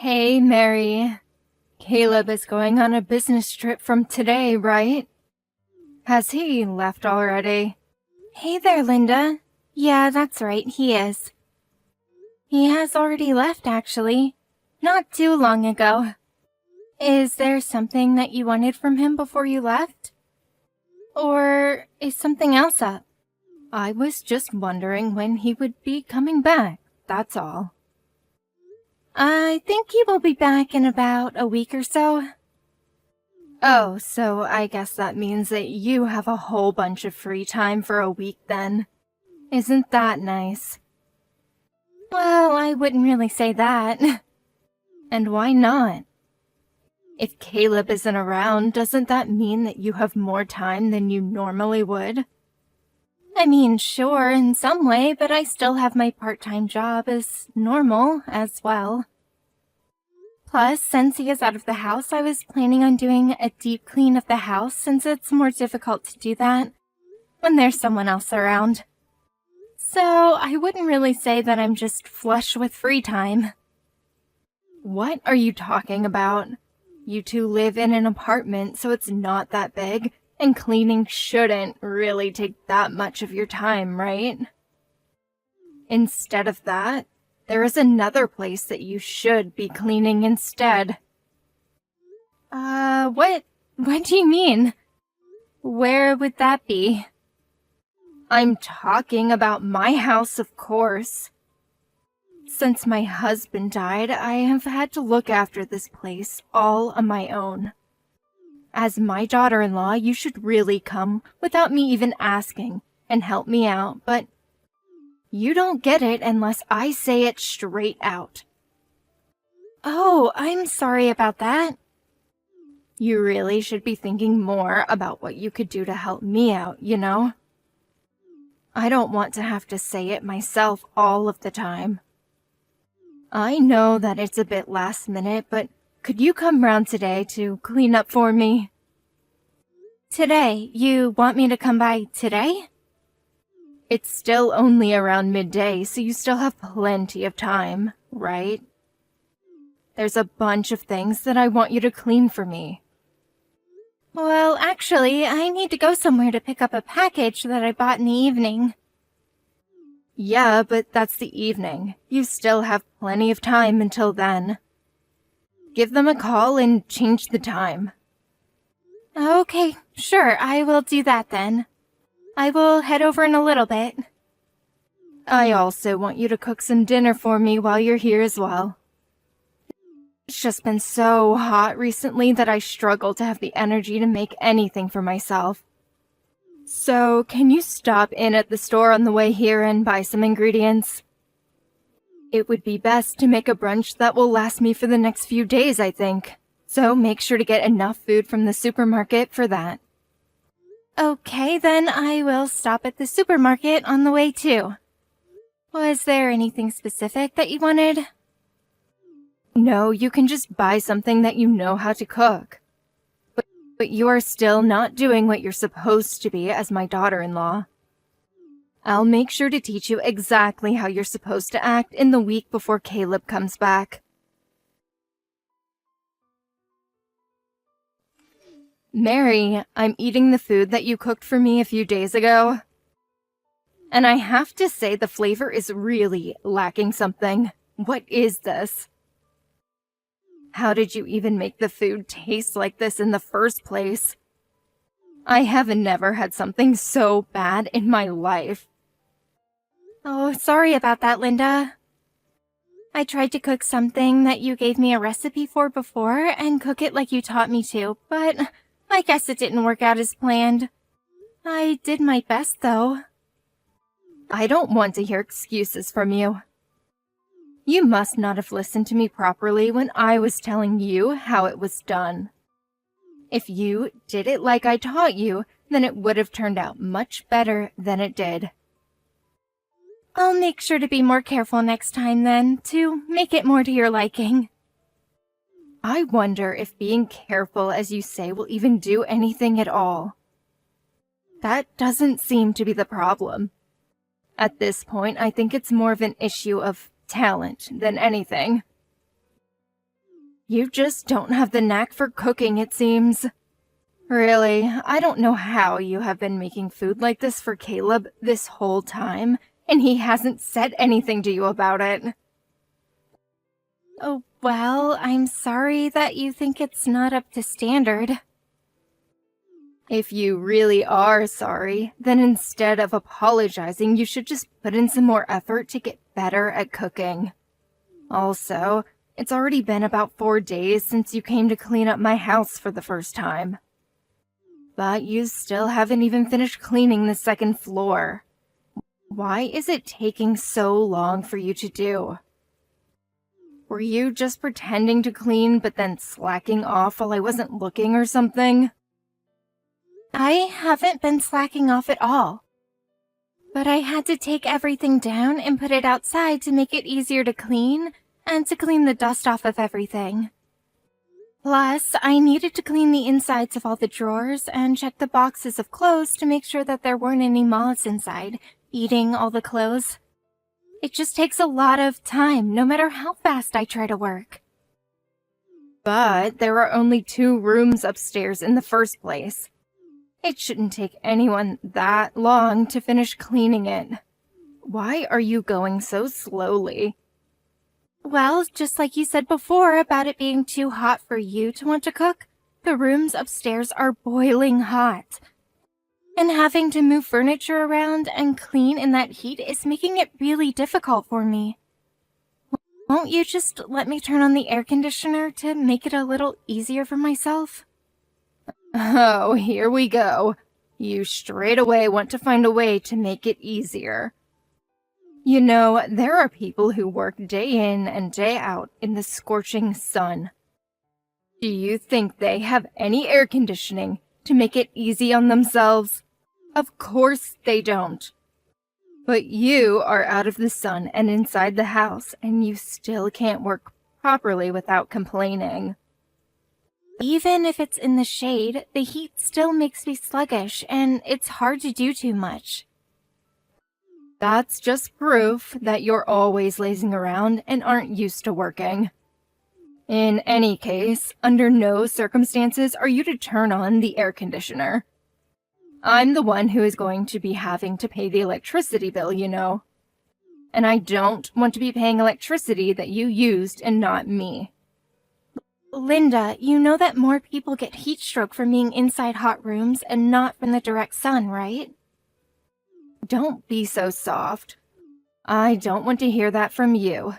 Hey, Mary. Caleb is going on a business trip from today, right? Has he left already? Hey there, Linda. Yeah, that's right, he is. He has already left, actually. Not too long ago. Is there something that you wanted from him before you left? Or is something else up? I was just wondering when he would be coming back, that's all. I think he will be back in about a week or so. Oh, so I guess that means that you have a whole bunch of free time for a week then. Isn't that nice? Well, I wouldn't really say that. And why not? If Caleb isn't around, doesn't that mean that you have more time than you normally would? I mean, sure, in some way, but I still have my part-time job as normal as well. Plus, since he is out of the house, I was planning on doing a deep clean of the house since it's more difficult to do that when there's someone else around. So, I wouldn't really say that I'm just flush with free time. What are you talking about? You two live in an apartment, so it's not that big, and cleaning shouldn't really take that much of your time, right? Instead of that, there is another place that you should be cleaning instead. What do you mean? Where would that be? I'm talking about my house, of course. Since my husband died, I have had to look after this place all on my own. As my daughter-in-law, you should really come without me even asking and help me out, but you don't get it unless I say it straight out. Oh, I'm sorry about that. You really should be thinking more about what you could do to help me out, you know? I don't want to have to say it myself all of the time. I know that it's a bit last minute, but could you come round today to clean up for me? Today? You want me to come by today? It's still only around midday, so you still have plenty of time, right? There's a bunch of things that I want you to clean for me. Well, actually, I need to go somewhere to pick up a package that I bought in the evening. Yeah, but that's the evening. You still have plenty of time until then. Give them a call and change the time. Okay, sure, I will do that then. I will head over in a little bit. I also want you to cook some dinner for me while you're here as well. It's just been so hot recently that I struggle to have the energy to make anything for myself. So, can you stop in at the store on the way here and buy some ingredients? It would be best to make a brunch that will last me for the next few days, I think. So make sure to get enough food from the supermarket for that. Okay, then I will stop at the supermarket on the way too. Was there anything specific that you wanted? No, you can just buy something that you know how to cook. But you are still not doing what you're supposed to be as my daughter-in-law. I'll make sure to teach you exactly how you're supposed to act in the week before Caleb comes back. Mary, I'm eating the food that you cooked for me a few days ago. And I have to say the flavor is really lacking something. What is this? How did you even make the food taste like this in the first place? I have never had something so bad in my life. Oh, sorry about that, Linda. I tried to cook something that you gave me a recipe for before and cook it like you taught me to, but I guess it didn't work out as planned. I did my best, though. I don't want to hear excuses from you. You must not have listened to me properly when I was telling you how it was done. If you did it like I taught you, then it would have turned out much better than it did. I'll make sure to be more careful next time then, to make it more to your liking. I wonder if being careful, as you say, will even do anything at all. That doesn't seem to be the problem. At this point, I think it's more of an issue of talent than anything. You just don't have the knack for cooking, it seems. Really, I don't know how you have been making food like this for Caleb this whole time, and he hasn't said anything to you about it. Oh, well, I'm sorry that you think it's not up to standard. If you really are sorry, then instead of apologizing, you should just put in some more effort to get better at cooking. Also, it's already been about 4 days since you came to clean up my house for the first time. But you still haven't even finished cleaning the second floor. Why is it taking so long for you to do? Were you just pretending to clean but then slacking off while I wasn't looking or something? I haven't been slacking off at all. But I had to take everything down and put it outside to make it easier to clean and to clean the dust off of everything. Plus, I needed to clean the insides of all the drawers and check the boxes of clothes to make sure that there weren't any moths inside, eating all the clothes. It just takes a lot of time, no matter how fast I try to work. But there are only 2 rooms upstairs in the first place. It shouldn't take anyone that long to finish cleaning it. Why are you going so slowly? Well, just like you said before about it being too hot for you to want to cook, the rooms upstairs are boiling hot. And having to move furniture around and clean in that heat is making it really difficult for me. Won't you just let me turn on the air conditioner to make it a little easier for myself? Oh, here we go. You straight away want to find a way to make it easier. You know, there are people who work day in and day out in the scorching sun. Do you think they have any air conditioning to make it easy on themselves? Of course they don't. But you are out of the sun and inside the house, and you still can't work properly without complaining. Even if it's in the shade, the heat still makes me sluggish, and it's hard to do too much. That's just proof that you're always lazing around and aren't used to working. In any case, under no circumstances are you to turn on the air conditioner. I'm the one who is going to be having to pay the electricity bill, you know. And I don't want to be paying electricity that you used and not me. Linda, you know that more people get heat stroke from being inside hot rooms and not from the direct sun, right? Don't be so soft. I don't want to hear that from you.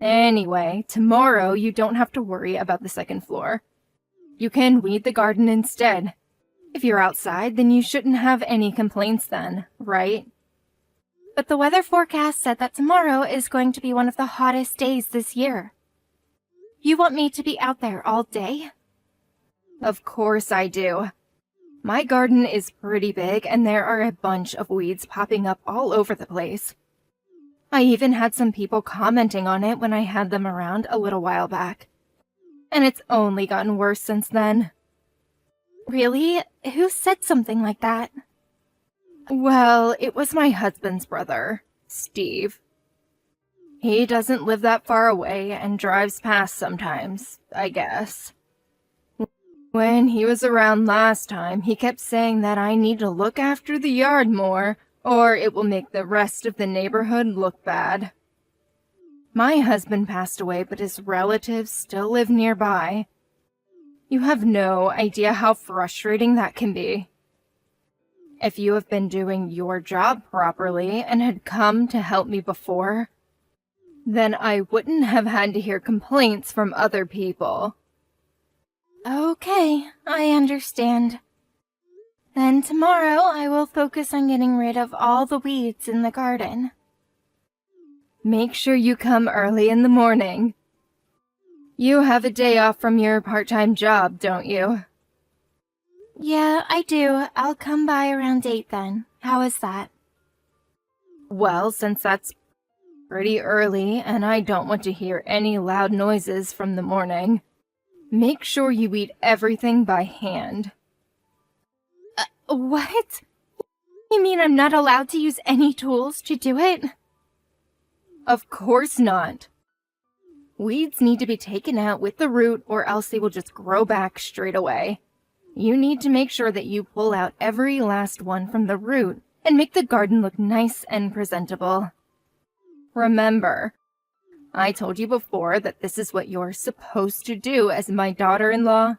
Anyway, tomorrow you don't have to worry about the second floor. You can weed the garden instead. If you're outside, then you shouldn't have any complaints then, right? But the weather forecast said that tomorrow is going to be one of the hottest days this year. You want me to be out there all day? Of course I do. My garden is pretty big and there are a bunch of weeds popping up all over the place. I even had some people commenting on it when I had them around a little while back. And it's only gotten worse since then. Really? Who said something like that? Well, it was my husband's brother, Steve. He doesn't live that far away and drives past sometimes, I guess. When he was around last time, he kept saying that I need to look after the yard more, or it will make the rest of the neighborhood look bad. My husband passed away, but his relatives still live nearby. You have no idea how frustrating that can be. If you have been doing your job properly and had come to help me before, then I wouldn't have had to hear complaints from other people. Okay, I understand. Then tomorrow I will focus on getting rid of all the weeds in the garden. Make sure you come early in the morning. You have a day off from your part-time job, don't you? Yeah, I do. I'll come by around 8 then. How is that? Well, since that's pretty early and I don't want to hear any loud noises from the morning, make sure you eat everything by hand. What? You mean I'm not allowed to use any tools to do it? Of course not. Weeds need to be taken out with the root or else they will just grow back straight away. You need to make sure that you pull out every last one from the root and make the garden look nice and presentable. Remember, I told you before that this is what you're supposed to do as my daughter-in-law.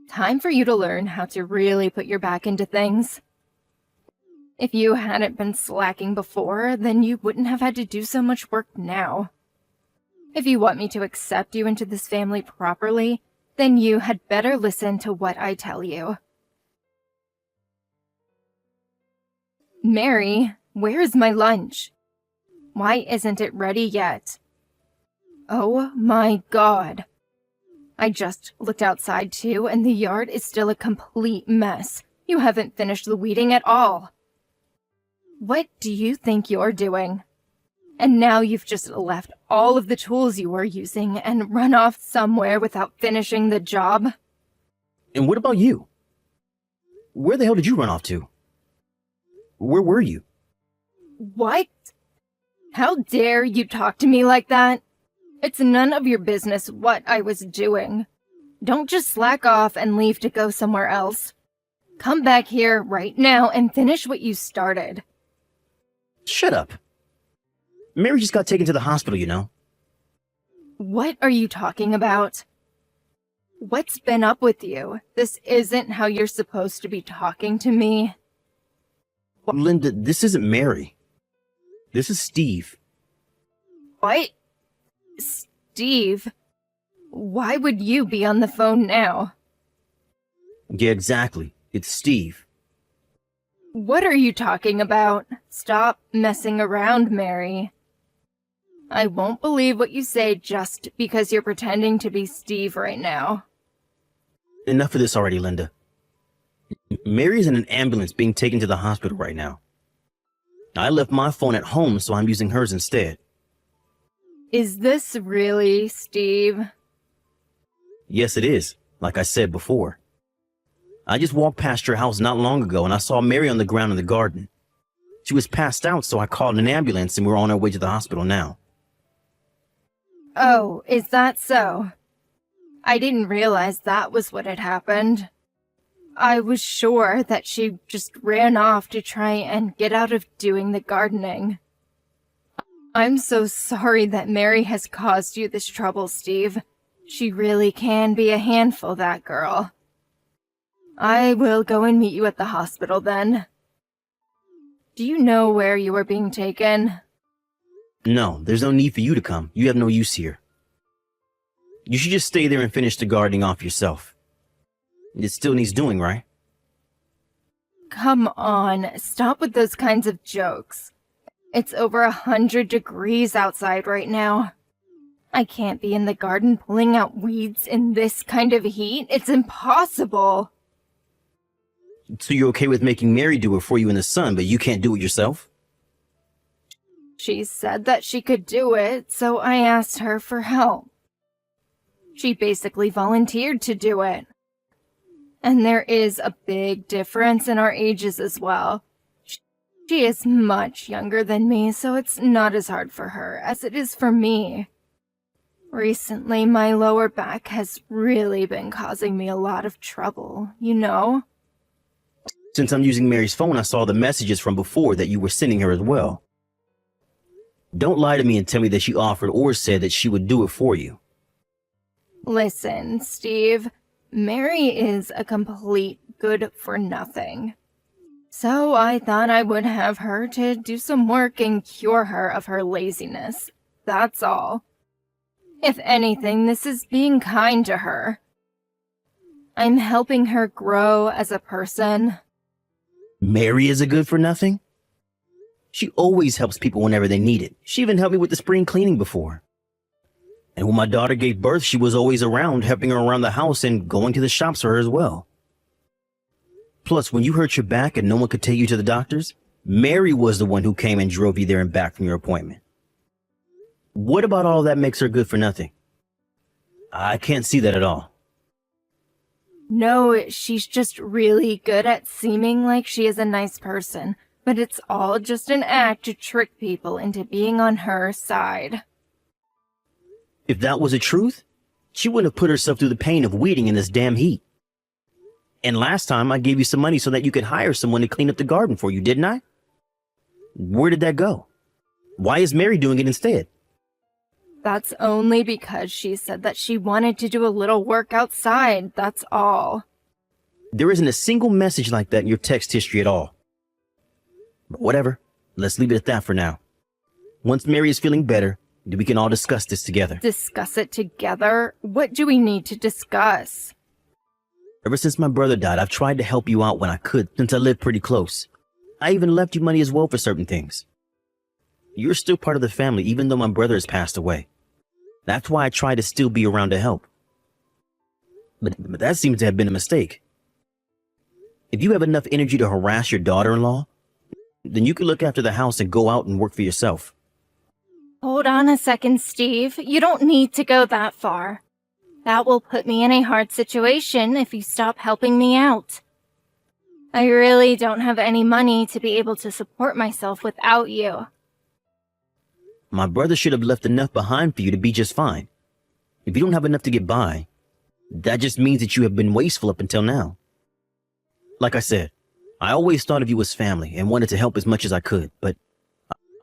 Time for you to learn how to really put your back into things. If you hadn't been slacking before, then you wouldn't have had to do so much work now. If you want me to accept you into this family properly, then you had better listen to what I tell you. Mary, where's my lunch? Why isn't it ready yet? Oh my God. I just looked outside too, and the yard is still a complete mess. You haven't finished the weeding at all. What do you think you're doing? And now you've just left all of the tools you were using and run off somewhere without finishing the job? And what about you? Where the hell did you run off to? Where were you? What? How dare you talk to me like that? It's none of your business what I was doing. Don't just slack off and leave to go somewhere else. Come back here right now and finish what you started. Shut up. Mary just got taken to the hospital, you know. What are you talking about? What's been up with you? This isn't how you're supposed to be talking to me. Linda, this isn't Mary. This is Steve. What? Steve? Why would you be on the phone now? Yeah, exactly. It's Steve. What are you talking about? Stop messing around, Mary. I won't believe what you say just because you're pretending to be Steve right now. Enough of this already, Linda. Mary's in an ambulance being taken to the hospital right now. I left my phone at home, so I'm using hers instead. Is this really Steve? Yes, it is, like I said before. I just walked past your house not long ago and I saw Mary on the ground in the garden. She was passed out, so I called an ambulance and we're on our way to the hospital now. Oh, is that so? I didn't realize that was what had happened. I was sure that she just ran off to try and get out of doing the gardening. I'm so sorry that Mary has caused you this trouble, Steve. She really can be a handful, that girl. I will go and meet you at the hospital then. Do you know where you are being taken? No, there's no need for you to come. You have no use here. You should just stay there and finish the gardening off yourself. It still needs doing, right? Come on, stop with those kinds of jokes. It's over 100 degrees outside right now. I can't be in the garden pulling out weeds in this kind of heat. It's impossible. So you're okay with making Mary do it for you in the sun, but you can't do it yourself? She said that she could do it, so I asked her for help. She basically volunteered to do it. And there is a big difference in our ages as well. She is much younger than me, so it's not as hard for her as it is for me. Recently, my lower back has really been causing me a lot of trouble, you know? Since I'm using Mary's phone, I saw the messages from before that you were sending her as well. Don't lie to me and tell me that she offered or said that she would do it for you. Listen, Steve, Mary is a complete good-for-nothing. So I thought I would have her to do some work and cure her of her laziness. That's all. If anything, this is being kind to her. I'm helping her grow as a person. Mary is a good-for-nothing? She always helps people whenever they need it. She even helped me with the spring cleaning before. And when my daughter gave birth, she was always around, helping her around the house and going to the shops for her as well. Plus, when you hurt your back and no one could take you to the doctors, Mary was the one who came and drove you there and back from your appointment. What about all that makes her good for nothing? I can't see that at all. No, she's just really good at seeming like she is a nice person, but it's all just an act to trick people into being on her side. If that was the truth, she wouldn't have put herself through the pain of weeding in this damn heat. And last time I gave you some money so that you could hire someone to clean up the garden for you, didn't I? Where did that go? Why is Mary doing it instead? That's only because she said that she wanted to do a little work outside, that's all. There isn't a single message like that in your text history at all. But whatever, let's leave it at that for now. Once Mary is feeling better, we can all discuss this together. Discuss it together? What do we need to discuss? Ever since my brother died, I've tried to help you out when I could, since I lived pretty close. I even left you money as well for certain things. You're still part of the family, even though my brother has passed away. That's why I try to still be around to help. But that seems to have been a mistake. If you have enough energy to harass your daughter-in-law, then you can look after the house and go out and work for yourself. Hold on a second, Steve. You don't need to go that far. That will put me in a hard situation if you stop helping me out. I really don't have any money to be able to support myself without you. My brother should have left enough behind for you to be just fine. If you don't have enough to get by, that just means that you have been wasteful up until now. Like I said, I always thought of you as family and wanted to help as much as I could, but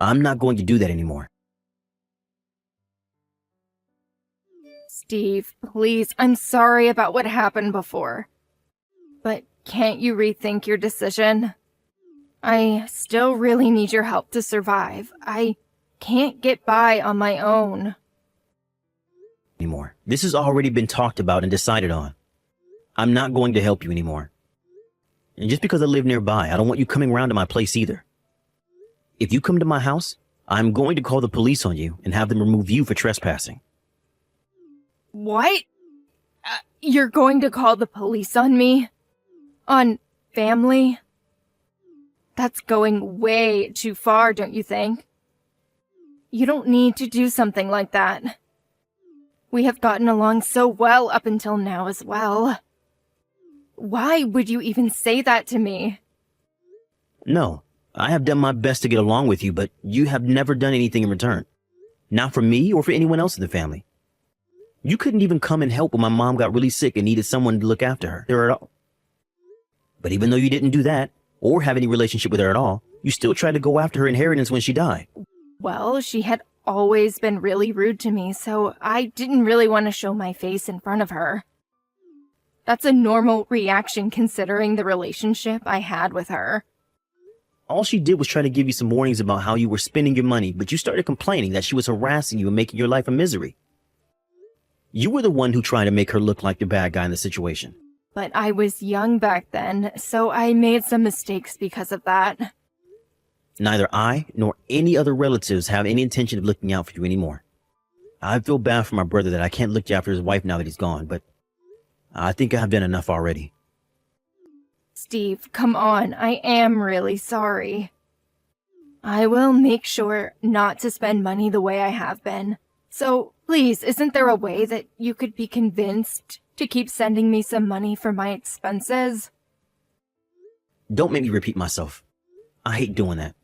I'm not going to do that anymore. Steve, please, I'm sorry about what happened before. But can't you rethink your decision? I still really need your help to survive. I can't get by on my own. Anymore. This has already been talked about and decided on. I'm not going to help you anymore. And just because I live nearby, I don't want you coming around to my place either. If you come to my house, I'm going to call the police on you and have them remove you for trespassing. What? You're going to call the police on me? On family? That's going way too far, don't you think? You don't need to do something like that. We have gotten along so well up until now as well. Why would you even say that to me? No, I have done my best to get along with you, but you have never done anything in return. Not for me or for anyone else in the family. You couldn't even come and help when my mom got really sick and needed someone to look after her at all. But even though you didn't do that, or have any relationship with her at all, you still tried to go after her inheritance when she died. Well, she had always been really rude to me, so I didn't really want to show my face in front of her. That's a normal reaction considering the relationship I had with her. All she did was try to give you some warnings about how you were spending your money, but you started complaining that she was harassing you and making your life a misery. You were the one who tried to make her look like the bad guy in the situation. But I was young back then, so I made some mistakes because of that. Neither I nor any other relatives have any intention of looking out for you anymore. I feel bad for my brother that I can't look after his wife now that he's gone, but I think I've done enough already. Steve, come on, I am really sorry. I will make sure not to spend money the way I have been. So, please, isn't there a way that you could be convinced to keep sending me some money for my expenses? Don't make me repeat myself. I hate doing that.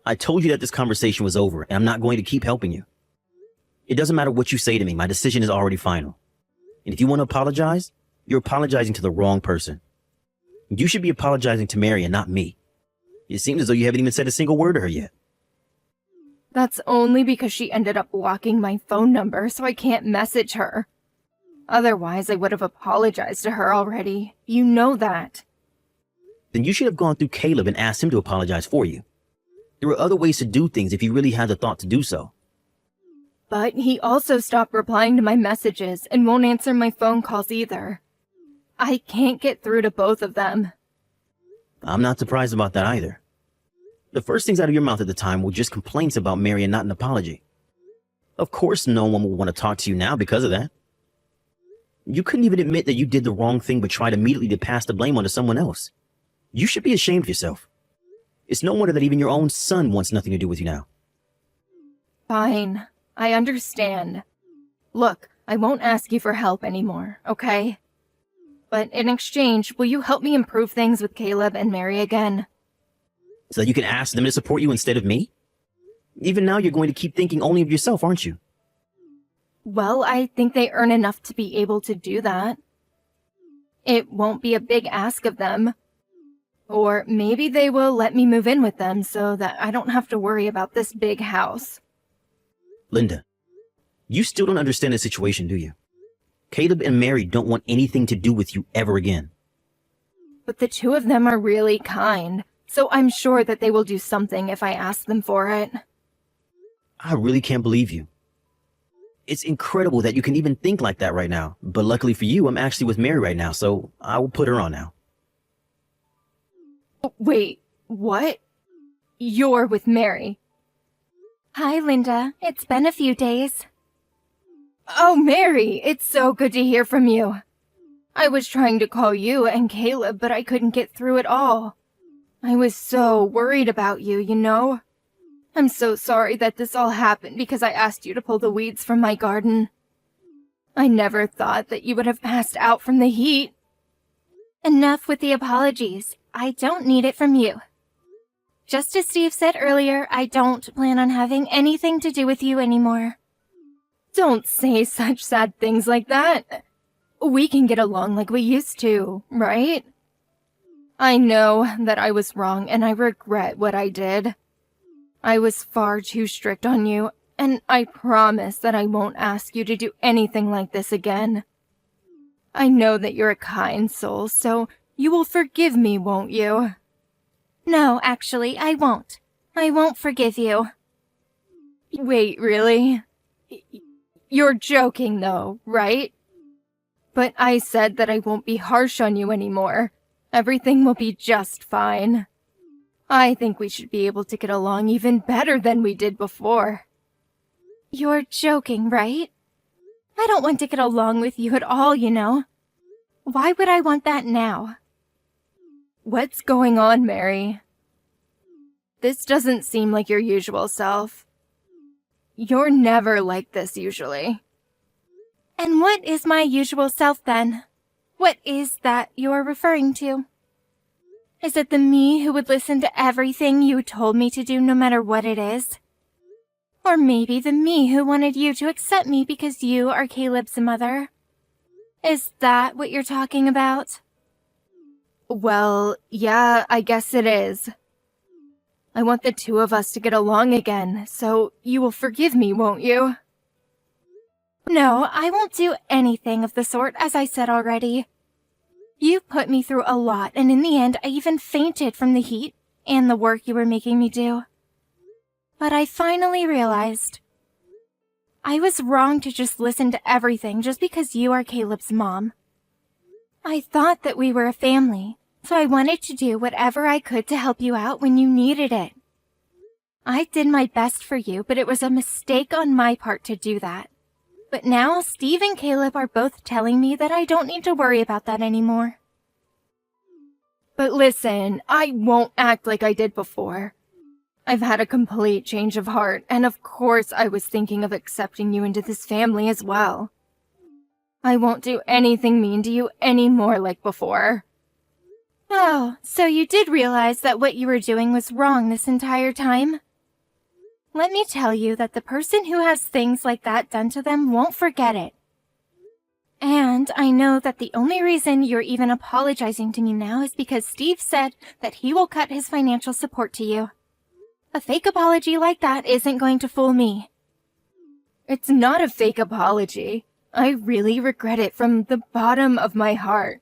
I told you that this conversation was over, and I'm not going to keep helping you. It doesn't matter what you say to me, my decision is already final. And if you want to apologize, you're apologizing to the wrong person. You should be apologizing to Mary and not me. It seems as though you haven't even said a single word to her yet. That's only because she ended up blocking my phone number, so I can't message her. Otherwise, I would have apologized to her already. You know that. Then you should have gone through Caleb and asked him to apologize for you. There are other ways to do things if you really had the thought to do so. But he also stopped replying to my messages and won't answer my phone calls either. I can't get through to both of them. I'm not surprised about that either. The first things out of your mouth at the time were just complaints about Mary and not an apology. Of course no one will want to talk to you now because of that. You couldn't even admit that you did the wrong thing but tried immediately to pass the blame onto someone else. You should be ashamed of yourself. It's no wonder that even your own son wants nothing to do with you now. Fine. I understand. Look, I won't ask you for help anymore, okay? But in exchange, will you help me improve things with Caleb and Mary again? So that you can ask them to support you instead of me? Even now you're going to keep thinking only of yourself, aren't you? Well, I think they earn enough to be able to do that. It won't be a big ask of them. Or maybe they will let me move in with them so that I don't have to worry about this big house. Linda, you still don't understand the situation, do you? Caleb and Mary don't want anything to do with you ever again. But the two of them are really kind, so I'm sure that they will do something if I ask them for it. I really can't believe you. It's incredible that you can even think like that right now. But luckily for you, I'm actually with Mary right now, so I will put her on now. Wait, what? You're with Mary? Hi, Linda. It's been a few days. Oh, Mary, it's so good to hear from you. I was trying to call you and Caleb, but I couldn't get through at all. I was so worried about you, you know? I'm so sorry that this all happened because I asked you to pull the weeds from my garden. I never thought that you would have passed out from the heat. Enough with the apologies. I don't need it from you. Just as Steve said earlier, I don't plan on having anything to do with you anymore. Don't say such sad things like that. We can get along like we used to, right? I know that I was wrong and I regret what I did. I was far too strict on you, and I promise that I won't ask you to do anything like this again. I know that you're a kind soul, so you will forgive me, won't you? No, actually, I won't. I won't forgive you. Wait, really? You're joking though, right? But I said that I won't be harsh on you anymore. Everything will be just fine. I think we should be able to get along even better than we did before. You're joking, right? I don't want to get along with you at all, you know. Why would I want that now? What's going on, Mary? This doesn't seem like your usual self. You're never like this usually. And what is my usual self then? What is that you're referring to? Is it the me who would listen to everything you told me to do no matter what it is? Or maybe the me who wanted you to accept me because you are Caleb's mother? Is that what you're talking about? Well, yeah, I guess it is. I want the two of us to get along again, so you will forgive me, won't you? No, I won't do anything of the sort, as I said already. You put me through a lot, and in the end, I even fainted from the heat and the work you were making me do. But I finally realized I was wrong to just listen to everything just because you are Caleb's mom. I thought that we were a family, so I wanted to do whatever I could to help you out when you needed it. I did my best for you, but it was a mistake on my part to do that. But now Steve and Caleb are both telling me that I don't need to worry about that anymore. But listen, I won't act like I did before. I've had a complete change of heart, and of course I was thinking of accepting you into this family as well. I won't do anything mean to you anymore like before. Oh, so you did realize that what you were doing was wrong this entire time? Let me tell you that the person who has things like that done to them won't forget it. And I know that the only reason you're even apologizing to me now is because Steve said that he will cut his financial support to you. A fake apology like that isn't going to fool me. It's not a fake apology. I really regret it from the bottom of my heart.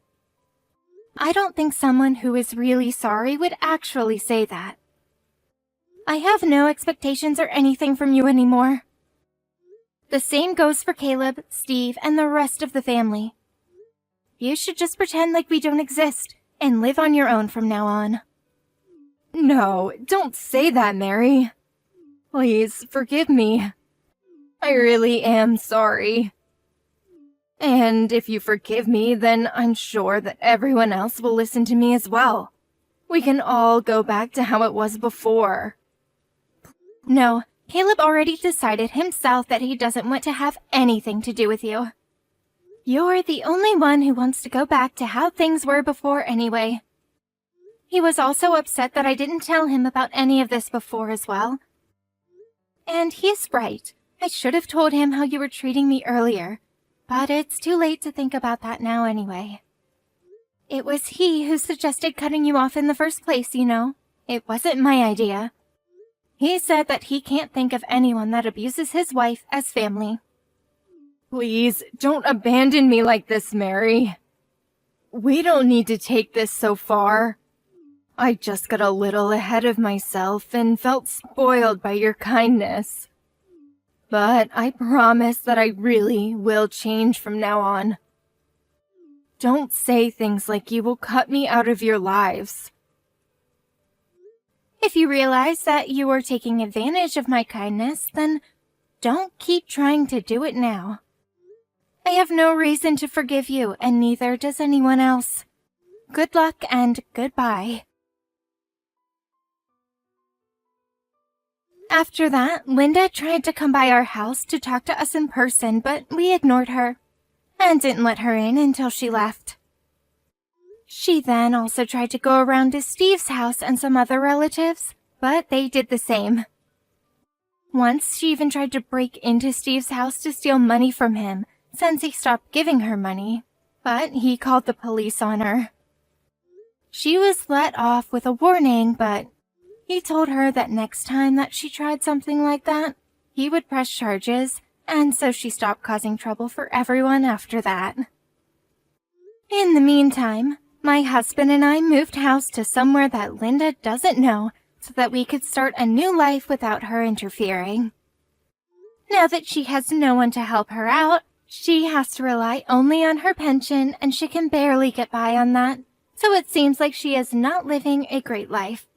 I don't think someone who is really sorry would actually say that. I have no expectations or anything from you anymore. The same goes for Caleb, Steve, and the rest of the family. You should just pretend like we don't exist and live on your own from now on. No, don't say that, Mary. Please, forgive me. I really am sorry. And if you forgive me, then I'm sure that everyone else will listen to me as well. We can all go back to how it was before. No, Caleb already decided himself that he doesn't want to have anything to do with you. You're the only one who wants to go back to how things were before anyway. He was also upset that I didn't tell him about any of this before as well. And he's right. I should have told him how you were treating me earlier, but it's too late to think about that now anyway. It was he who suggested cutting you off in the first place, you know. It wasn't my idea. He said that he can't think of anyone that abuses his wife as family. Please, don't abandon me like this, Mary. We don't need to take this so far. I just got a little ahead of myself and felt spoiled by your kindness. But I promise that I really will change from now on. Don't say things like you will cut me out of your lives. If you realize that you were taking advantage of my kindness, then don't keep trying to do it now. I have no reason to forgive you, and neither does anyone else. Good luck and goodbye. After that, Linda tried to come by our house to talk to us in person, but we ignored her and didn't let her in until she left. She then also tried to go around to Steve's house and some other relatives, but they did the same. Once, she even tried to break into Steve's house to steal money from him, since he stopped giving her money, but he called the police on her. She was let off with a warning, but he told her that next time that she tried something like that, he would press charges, and so she stopped causing trouble for everyone after that. In the meantime, my husband and I moved house to somewhere that Linda doesn't know so that we could start a new life without her interfering. Now that she has no one to help her out, she has to rely only on her pension, and she can barely get by on that, so it seems like she is not living a great life.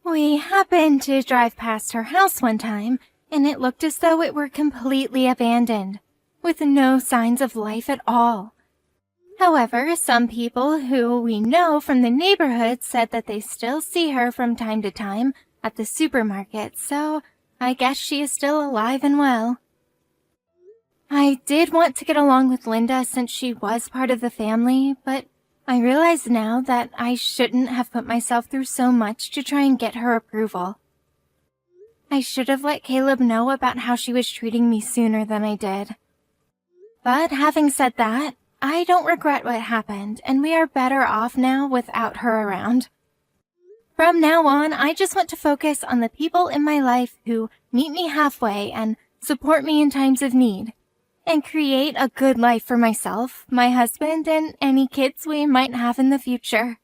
We happened to drive past her house one time, and it looked as though it were completely abandoned, with no signs of life at all. However, some people who we know from the neighborhood said that they still see her from time to time at the supermarket, so I guess she is still alive and well. I did want to get along with Linda since she was part of the family, but I realize now that I shouldn't have put myself through so much to try and get her approval. I should have let Caleb know about how she was treating me sooner than I did. But having said that, I don't regret what happened, and we are better off now without her around. From now on, I just want to focus on the people in my life who meet me halfway and support me in times of need, and create a good life for myself, my husband, and any kids we might have in the future.